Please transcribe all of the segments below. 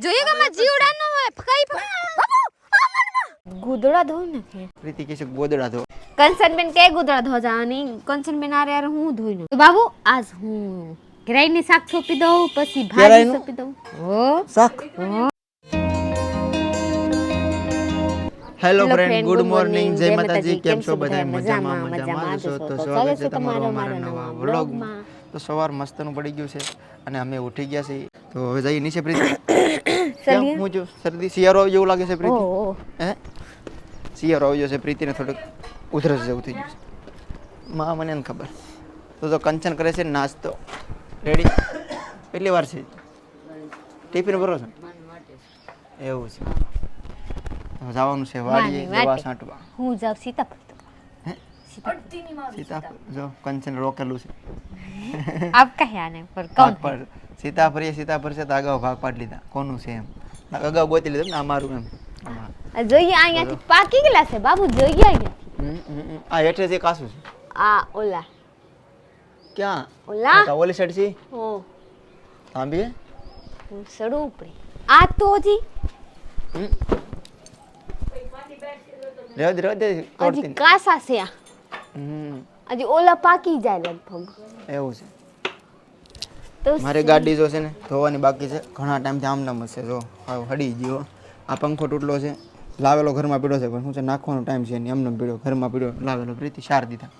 જોઈએ કે માં જીવડા ન હોય કઈ બાબુ ગુદડા ધો ને પ્રીતિ કે છે ગોદડા ધો. કંચનબેન કે ગુદડા ધો જાની કંચનબેન આરે યાર હું ધોઈ નું. તો બાબુ આજ હું ગ્રાઈની શાક સોપી દઉં પછી ભાજી સોપી દઉં. ઓ શાક. હેલો ફ્રેન્ડ, ગુડ મોર્નિંગ, જય માતાજી. કેમ છો બધા? મજામાં છો? તો સ્વાગત છે તમારું અમારા નવા વ્લોગમાં. તો સવાર મસ્તનું પડી ગયું છે અને અમે ઉઠી ગયા છીએ. તો હવે જઈએ નીચે. પ્રીતિ કેમ હું જો શરદી શિયાળો જેવું લાગે છે પ્રીતિ? હે શિયાળો આવી ગયો છે. પ્રીતિને થોડુંક ઉધરસ જેવું થઈ ગયું છે. માં મને નથી ખબર. તો કંચન કરે છે નાસ્તો. રેડી? કેટલી વાર છે? ટિફિન ભરો છો? એવું છે. જવાનું છે વાડીએ દવા છાંટવા. હું જાવ સીતાફળ. હે સીતાફળ જો કંચન રોકેલું છે. આપ કહે આને પર કોણ પર સીતાફળ છે તો આગળ ભાગ પાડી લીધા. કોનું છે એમ અગાઉ ગોતી લીધું ને અમારું એમ. જોઈએ અહીંયાથી પાકી ગયેલા છે બાબુ. જોઈએ અહીંયા આ હેઠે છે કાસું છે. આ ઓલા ક્યાં? ઓલા ઓલી સાઈડ છે. હો તાંબી હું સડું ઉપડી આ તો જી રેવ દે હજી કાસા છે આ. હજી ઓલા પાકી જાય લગભગ. એવું છે. તો મારી ગાડી જો છે ને ધોવાની બાકી છે. ઘણા ટાઈમથી આમ નામ છે. જો હાવ હડી ગયો. આ પંખો તૂટલો છે. લાવેલો ઘરમાં પીડ્યો છે પણ શું છે નાખવાનો ટાઈમ છે ને એમને પીડ્યો ઘરમાં પીડ્યો લાવેલો. પ્રીતિ શાર દીધા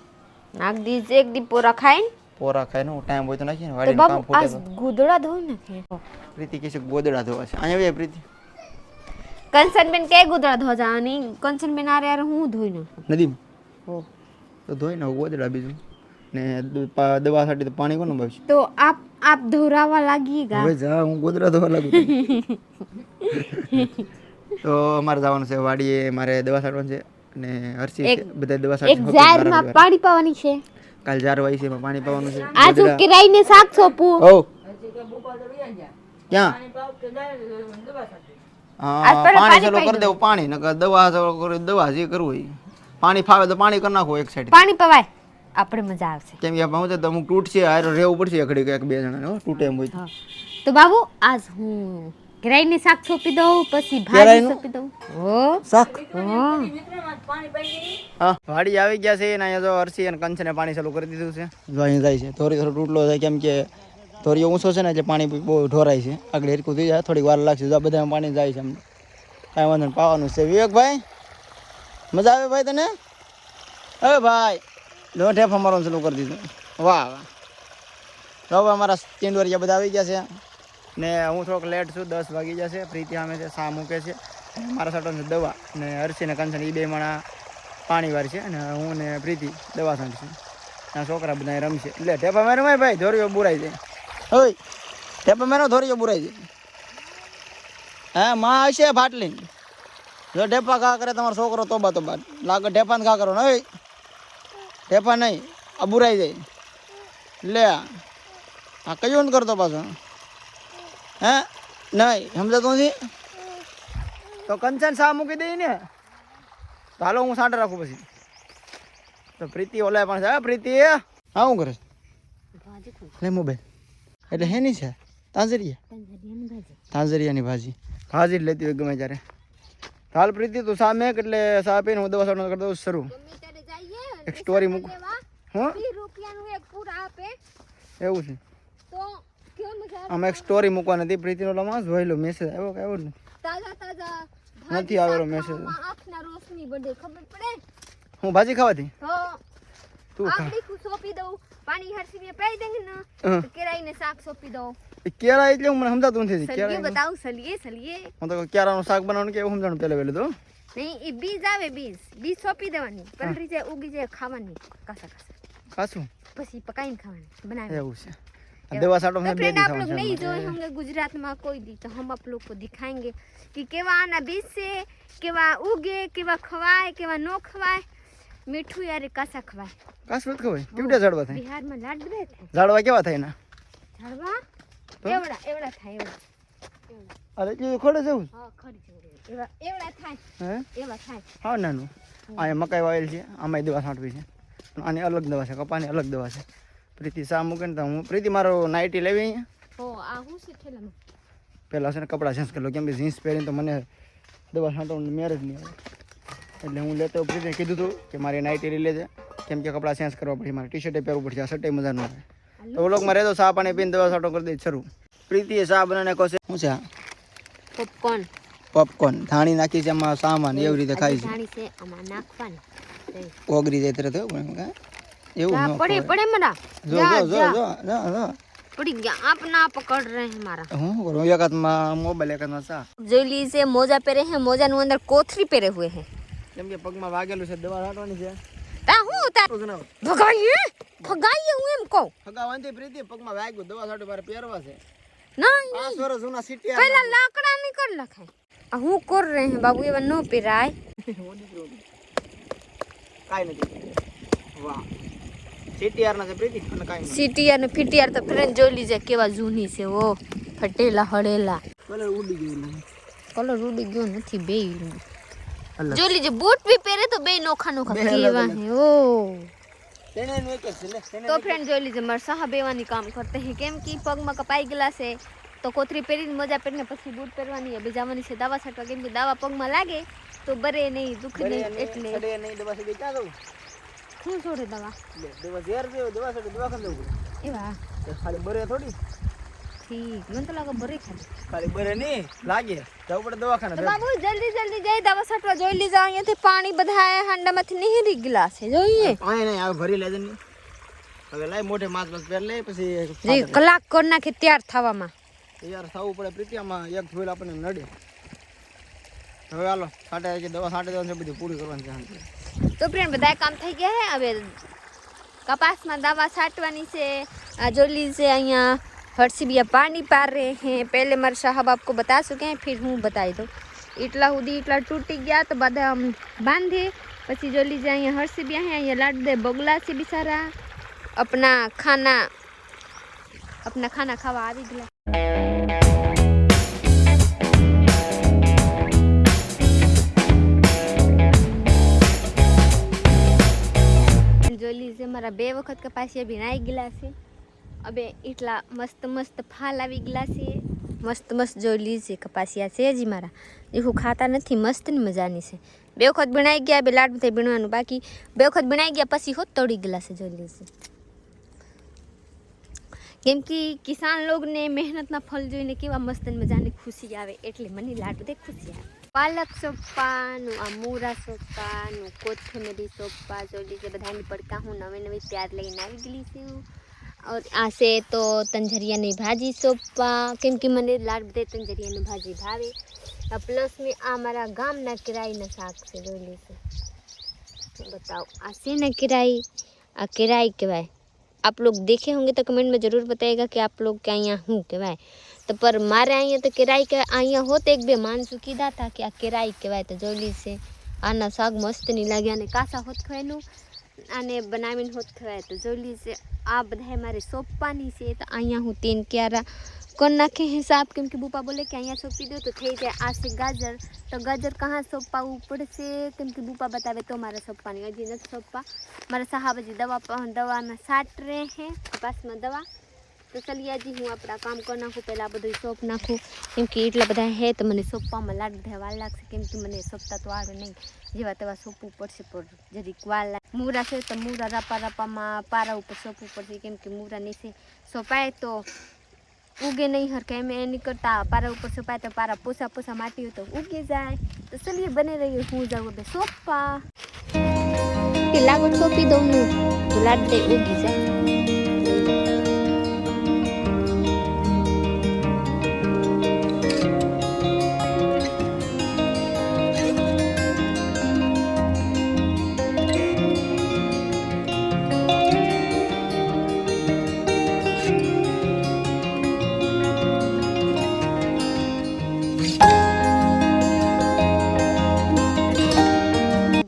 નાખ દીજ એક દી પોરા ખાઈને પોરા ખાઈને ટાઈમ હોય તો નાખીને વાડીનું કામ ફૂટે તો ગુદડા ધોઈ નાખે. પ્રીતિ કે છે ગોદડા ધોવા છે. અહીંયા આવે પ્રીતિ. કંચનબેન કે ગુદડા ધો જાની કંચનબેન આરે યાર હું ધોઈ નાખું. નદી હો તો ધોઈ નાખ ગોદડા બીજું ને દવા છાંટી તો પાણી કોનું ભાવશે? તો આપ ધોરાવા લાગીગા. હવે જા હું ગોદડા ધોવા લાગુ. તો અમારે જવાનું છે વાડીએ. મારે દવા છાંટવાની છે અને હર્ષી બધા દવા છાંટવાની એક જારમાં પાણી પાવાની છે. કાલ જાર વાઈ છે એમાં પાણી પાવાનું છે. આજ કિરાઈને શાક સોપું. ઓ ક્યાં? હા પાણી ચાલુ કરી દેવું. પાણી નકર દવા ચાલુ કરી દવા જે કરવું હોય. પાણી ફાવે તો પાણી કરી નાખો એક સાઈડ. પાણી પવાય આપણે મજા આવશે. કેમ કે હું તો અમુક તૂટશે હારે રહેવું પડશે એકડી એક બે જણા તૂટે એમ હોય તો બાબુ આજ હું કિરાઈને શાક સોપી દઉં પછી ભાજી સોપી દઉં. ઓ શાક. હા વાડી આવી ગયા છે અને અહીંયા જો હર્ષી અને કંચને પાણી ચાલુ કરી દીધું છે. જો અહીં જાય છે થોડી થોડો તૂટલો થાય કેમ કે થોડીઓ ઊંચો છે ને એટલે પાણી બહુ ઢોરાય છે. આગળ હેરકું થઈ જાય થોડીક વાર લાગશે. જો બધામાં પાણી જાય છે અમને કાંઈ વાંધો પાવાનું છે. વિવેકભાઈ મજા આવે ભાઈ તને? હવે ભાઈ જો ઢેફા મારવાનું ચાલુ કરી દીધું. વાહ વાહ. હવે અમારા ચીંડવરિયા બધા આવી ગયા છે ને હું થોડોક લેટ છું. 10 વાગી જશે. પ્રીતિ સામે છે સા મૂકે છે. મારા સાટો દવા ને હર્ષી ને કંચન એ બે માણા પાણી વાર છે અને હું ને પ્રીતિ દવા છાંટશું. આ છોકરા બધા રમશે. એટલે ઢેફા મારો ભાઈ ધોરીઓ બુરાઈ જાય. હોય ઢેફા મારો ધોરીઓ બુરાઈ જાય. હા માં આવશે ફાટલી. જો ઢેફા ઘા કરે તમારો છોકરો તોબા તોબા લાગે. ઢેફા ઘા કરો ને હવે ઢેફા નહીં આ બુરાઈ જાય. લે આ કયું નથી કરતો પાછો. હે નહીં સમજાતું નથી. તો કંચન સા મૂકી દઈ ને તો હાલો હું સાંટે રાખું પછી. તો પ્રીતિ ઓલા પણ છે. પ્રીતિ હા શું કરે લે મોબાઈલ એટલે હેની છે? તાંજરિયાની ભાજી ભાજી જ લેતી હોય ગમે ત્યારે. હાલ પ્રીતિ તું સામે એટલે સા પીને હું દવા છાંટવાનું કરી દઉં શરૂ. એક સ્ટોરી મૂકું. હું એવું છે આમાં એક સ્ટોરી મૂકવા નથી. પ્રીતિનો લમાં જોઈ લો મેસેજ આવ્યો કે આવ્યો નથી આવેલો મેસેજ. હું ભાજી ખાવાથી તું ખા. પાણી હરસીને પાઈ દેંગે ને તો કેરાઈને શાક સોપી દો. કેરા એટલે મને સમજાતું નથી. સલિયે બતાઉ સલિયે હું તો કેરાનું શાક બનાવવાનું કેવું સમજાણું પહેલા વહેલું તો નહીં. એ બીજ આવે બીજ સોપી દેવાની પલરી જાય ઉગી જાય ખાવાની કાસા કાસું પછી પકાઈને ખાવાની બનાવી. એવું છે. दवा साटो में फ्रेंड आप लोग नहीं जो होंगे गुजरात में कोई दी तो हम आप लोग को दिखाएंगे कि केवा आना बीज से केवा उगे केवा खवाए केवा नो खवाए. मीठू यार कासा खवाए. कासा मत खवाए. केवड़ा झाड़वा थाय बिहार में लाडवे थाय. झाड़वा केवा थाय ना? झाड़वा एवड़ा थाय एवड़ा. अरे जो खड़े जाऊ. हां खड़ी जाऊ. एवड़ा थाय. હે એવા થાય. હા નાનું આ મકાઈ વાવેલ છે. આમાં દવા છાંટવી છે. આની અલગ દવા છે. કપાની અલગ દવા છે. પ્રીતિ સા મૂકે ને તો હું પ્રીતિ મારો નાઈટી લેવી અહીંયા. હો આ હું છે ઠેલામાં પહેલાં છે ને કપડાં ચેન્જ કરી લો, કેમ કે જીન્સ પહેરીને તો મને દવા છાંટવાનું મેર જ નહીં આવે. એટલે હું લેતો પ્રીતિને કીધું હતું કે મારી નાઇટી લઈ લેજે, કેમ કે કપડાં ચેન્જ કરવા પડે, મારે ટી શર્ટે પહેરવું પડશે, આ શર્ટે મજા ન આવે. તો વ્લોગમાં રહેતો ચા પાણી પીને દવા છાંટો કરી દઈ શરૂ. પ્રીતિએ ચા બનાવીને કહો છે શું છે આ? પોપકોર્ન. પોપકોર્ન ધાણી નાખી છે એમાં સામાન એવી રીતે ખાય છે. ધાણી છે આમાં નાખવાની. ઓગળી જાય તરત એવું ન પડે પડે મરા. જો જો જો જો જો પડી ગયા આપના પકડ રહે હે મારા. હું કરું એક હાથમાં મોબાઈલ એક હાથમાં ચા. જોઈ લીજે મોજા પહેરે હે, મોજા નું અંદર કોથરી પહેરે हुए હે. કેમ કે પગમાં વાગેલું છે, દવા છાંટવાની છે. તા હું તા ભગાઈએ હું એમ કહું. ફગાવાંથી પ્રીતિ પગમાં વાગ્યું, દવા છાંટો મારે પહેરવા છે. નહીં 5 વર્ષ જૂના સીટી પહેલા લાકડા ની કર લખાય. આ હું કર રહે હે બાબુ, એવા નો પહેરાય. કાઈ નથી. વાહ સીટીઆર ના છે પ્રીતિ અને કાઈ નથી. સીટીઆર ને ફીટીઆર તો ફ્રેન્ડ જોઈ લીજે કેવા જૂની છે. ઓ ફટેલા હળેલા કલર ઉડી ગયો. કલર ઉડી ગયો નથી બે. જોઈ લીજે બૂટ भी પહેરે તો બે નોખા નોખા કેવા હે. ઓ તો ફ્રેન્ડ જોઈ લીજે મારા સાહબ એવાની કામ કરતે હે, કેમ કે પગમાં કપાઈ ગયેલા છે તો કોથરી પહેરીને મોજા પહેરીને પછી બૂટ પહેરવાની હવે જવાની છે દવા છાંટવા, કેમ કે દવા પગમાં લાગે તો બરે નહીં દુખ નહીં. એટલે દવા છાંટી ક્યાં જવું? શું છોડે દવા દવા ઝેર દેવો, દવા છાંટી દવા ખાઈ જવું એવા ખાલી બરે થોડી. ઠીક મને તો લાગે બરે ખાલી બરે નહીં લાગે, જવું પડે દવાખાને. તો બાબુ જલ્દી જલ્દી જઈ દવા છાંટવા. જોઈ લીધા અહીંયાથી પાણી બધા હાંડામાંથી નીકળી ગયેલા છે. જોઈએ પાણી નહીં આવે, ભરી લેજે નહીં. હવે લાય મોઢે માસ બસ પહેર લે, પછી કલાક કરી નાખે તૈયાર થવામાં. તૈયાર થવું પડે પ્રીતિ. આમાં એક ફૂલ આપણને નડે. હવે હાલો છાંટે કે દવા છાંટી દેવાની છે, બધી પૂરી કરવાની છે. તો ફ્રેન્ડ બધા કામ થઈ ગયા હે. હવે કપાસમાં દવા છાંટવાની છે. આ જોઈ लीजिए અહીંયા हर्षिबिया पानी पार रहे हैं. पहले मेरे साहब आपको बता चुके हैं, फिर हूँ बताई दो. इटला हुदी इटला टूटी गया तो બધા બાંધે. પછી જોઈ लीजिए અહીંયા हर्षिबिया है, અહીંયા लाड दे बगुला से बिचारा अपना खाना खावा આવી ગયા. જોઈ लीजिए મારા 2 વખત કપાસિયા ભીનાઈ ગયેલા છે. अबे इटला मस्त मस्त फाल આવી ગયેલા છે. મસ્ત મસ્ત જોઈ લીજે કપાસિયા છે જી મારા. એવું ખાતા નથી, મસ્ત ની મજાની છે. 2 વખત બનાઈ ગયા, 2 લાડ થઈ બનવાનું બાકી. 2 વખત બનાઈ ગયા પછી હોત તોડી ગયેલા છે. જોઈ લીજે કેમ કે કિસાન લોગ ને મહેનત ના ફળ જોઈને કેવા મસ્ત ની મજાની ખુશી આવે, એટલે મને લાડ દે ખુશી આવે. પાલક સોપાનું, આ મૂરા સોપાનું, કોથમીરી સોપા જોઈ લીજે બધાની પડકા હું નવી નવી તૈયાર લઈને આવી ગયેલી છું. और आसे तो तंजरिया ની भाजी सोपा, केम कि મને લાડ દે તંજરિયા ની भाजी भावे. प्लस में आ हमारा गाम ना किराई ना शाक से जोई लीजिए. बताओ आसे ना किराई, आ किराई कहवाय. आप लोग देखे होंगे तो कमेंट में ज़रूर बताइएगा कि आप लोग क्या यहाँ हूँ कहवाय. तो पर मारे અહીંયા તો किराई के અહીંયા હોત એક બે માણસો કીધા હતા કે આ किराई કહેવાય. તો જોઈ લીજે આના શાક મસ્ત નહીં લાગે, અને કાસા હોત ખવાયનું આને બનાવીને હોત ખવાય. તો જોઈ લીજે આ બધા મારે સોંપવાની છે. તો અહીંયા હું 3 ક્યારા કરી નાખે હિસાબ, કેમ કે બુપા બોલે કે અહીંયા સોંપી દો તો થઈ જાય. આ છે ગાજર, તો ગાજર કहाँ સોંપાવું પડશે, કેમ કે બુપા બતાવે તો મારે સોંપવાની. હજી નથી સોંપવા. મારા સાहब जी દવામાં છાંટ રહે हैं કપાસમાં દવા. તો ચलिए जी હું આપણા કામ કરી નાખું, પહેલાં બધું સોંપ નાખું, કેમ કે એટલા બધા હે તો મને સોંપવામાં લાડ બધા વાર લાગશે, કેમ કે મને સોંપતા તો આવડે નહીં. જેવા તેવા સોંપવું પડશે, પણ જરીક વાર લાગે. મૂરા છે તો મૂરા રાપામાં પારા ઉપર સોંપવું પડશે, કેમ કે મૂરા નીચે સોંપાય તો ઉગે નહીં હરખા. એમ એની કરતાં પારા ઉપર સોંપાય તો પારા પોસા માટી હોય તો ઉગી જાય. તો ચલીએ બને રહીએ, હું જાઉં હવે સોંપવા. લાગડ સોંપી દઉં ને તો લાડ દે ઉગી જાય.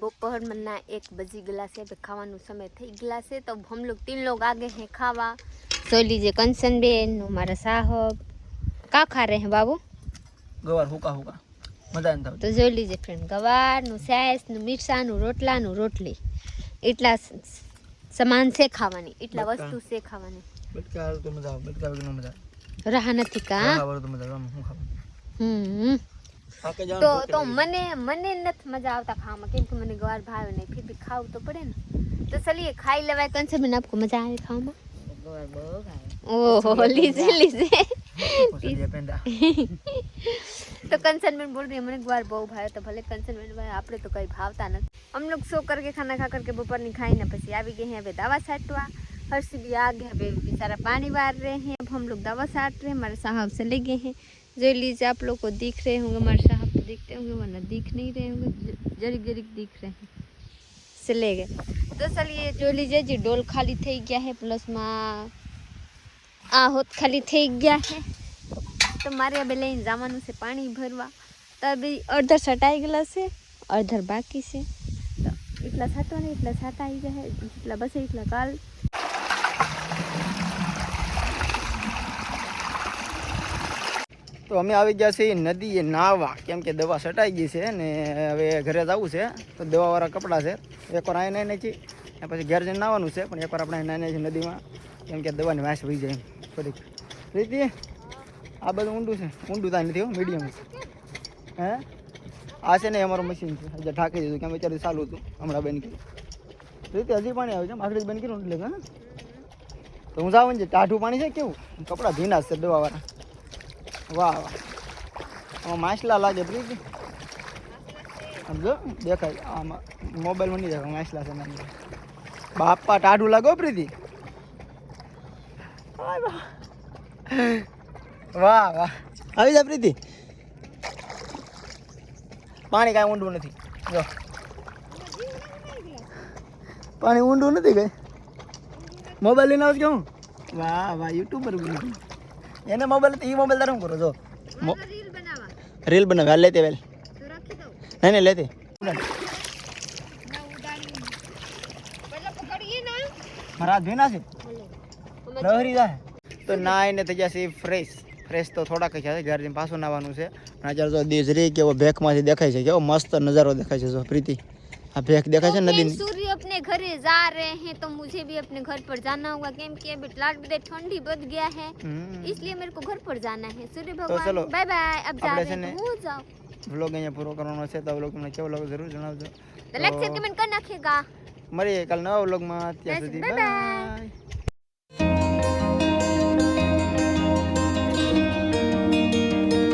दोपहर में 1 बजी गला से खावानो समय થઈ ગલા છે. तो हम लोग 3 लोग आगे हैं खावा. જોઈ लीजिए कंचन बेन हमारा साहब का खा रहे हैं बाबू? ગવાર હુકા હુકા મજા ન થાય. તો જોઈ लीजिए फ्रेंड ગવારનું સાસ નું મિરસાનું રોટલાનું રોટલી એટલા સામાન છે ખાવાની, એટલા વસ્તુ છે ખાવાની. બટકા તો મજા આવે, બટકા વગર મજા. रहा નથી કા ખાવાનું તો મજા આવે હું ખાવાનું હમ થાકે જાવ તો મને નથી મજા આવતા ખાવામાં કેમ કે મને ગવાર ભાવે નહીં फिर भी ખાવું તો પડે ને तो चलिए खाई लेवाय कौन से में आपको मजा आए खाવામાં ગોળ બહુ ખાય ओहो लीजे પોસડિયા પેંડા तो कंसनमेंट बोल रही है मैंने ग्वार बहु भाई तो भले कंसनमेंट भाई आप तो कहीं भावता नहीं हम लोग सो करके खाना खा करके दोपहर नहीं खाई ना पसी आ गए हैं अभी दवा छाटवा हर्ष भी आ गए अभी बेचारा पानी वार रहे हैं अब हम लोग दवा छाट रहे हैं हमारे साहब से ले गए हैं जो लीजिए आप लोग को दिख रहे होंगे हमारे साहब तो दिखते होंगे वरना दिख नहीं रहे होंगे जरीक जरीक दिख रहे हैं से ले गए तो चलिए जो लीजिए जी डोल खाली થઈ ગયા है प्लस માં આ હોત ખાલી થઈ ગયા है तो मारे अब लઈને જવાનું છે પાણી ભરવા તો અભી અડધર છટાઈ ગયેલા છે અડધર બાકી છે તો એટલા છાટવાના એટલા છાટાઈ ગયા એટલા બસ એટલા કાલ તો અમે આવી ગયા છીએ નદીએ નાહવા કેમ કે દવા છટાઈ ગઈ છે ને હવે ઘરે જવું છે તો દવાવાળા કપડાં છે એકવાર અહીં નાઈને છીએ અને પછી ઘેર જઈને નાહવાનું છે પણ એકવાર આપણે નાઈને છીએ નદીમાં કેમ કે દવાની વાસ વહી જાય થોડીક રીતિ આ બધું ઊંડું છે ઊંડું થાય નથી મીડિયમ હે આ છે ને અમારું મશીન છે હજી ઠાકી દીધું કેમ વિચાર્યું ચાલુ હતું હમણાં બંધ કર્યું રીતે હજી પાણી આવે છે આખડી બંધ કર્યું એટલે હા તો હું જાઉં ને ટાઢું પાણી છે કેવું કપડાં ભીના છે દવાવાળા વાહ વાહ આમાં માછલા લાગે પ્રીતિ સમજો દેખાય આમાં મોબાઈલમાં નહીં દેખાય માછલા છે નાની બાપા ટાઢું લાગો પ્રીતિ વાહ વાહ આવી જા પ્રીતિ પાણી કાંઈ ઊંડું નથી જો પાણી ઊંડું નથી કઈ મોબાઈલ લઈને આવું કે હું વાહ વાહ યુટ્યુબર બની એને મોબાઈલ એ મોબાઈલ તારે શું કરો જો રીલ બનાવે હાલ લેતે વેલ નહીં નહીં લેતે મારા હાથ ભીના છે લહરી જાય તો નાઈને થઈ જશે ફ્રેશ તો થોડાક જ છે ઘર જઈને પાછું નાવાનું છે અને અત્યારે જો દેજરી કેવો ભેખમાંથી દેખાય છે કેવો મસ્ત નજારો દેખાય છે જો પ્રીતિ આ ભેખ દેખાય છે નદી सूर्य अपने घर जा रहे हैं तो मुझे भी अपने घर पर जाना होगा केम कि अभी लाट बड़े ठंडी बढ़ गया है इसलिए मेरे को घर पर जाना है सूर्य भगवान बाय बाय अब जा रहे हैं तो हो जाओ વ્લોગ અહીંયા પૂરો કરવાનો છે તો વ્લોગ તમને કેવો લાગે જરૂર જણાવજો तो लाइक शेयर कमेंट कर नाखिएगा મળીએ કાલ નવા વ્લોગમાં ત્યાં સુધી बाय बाय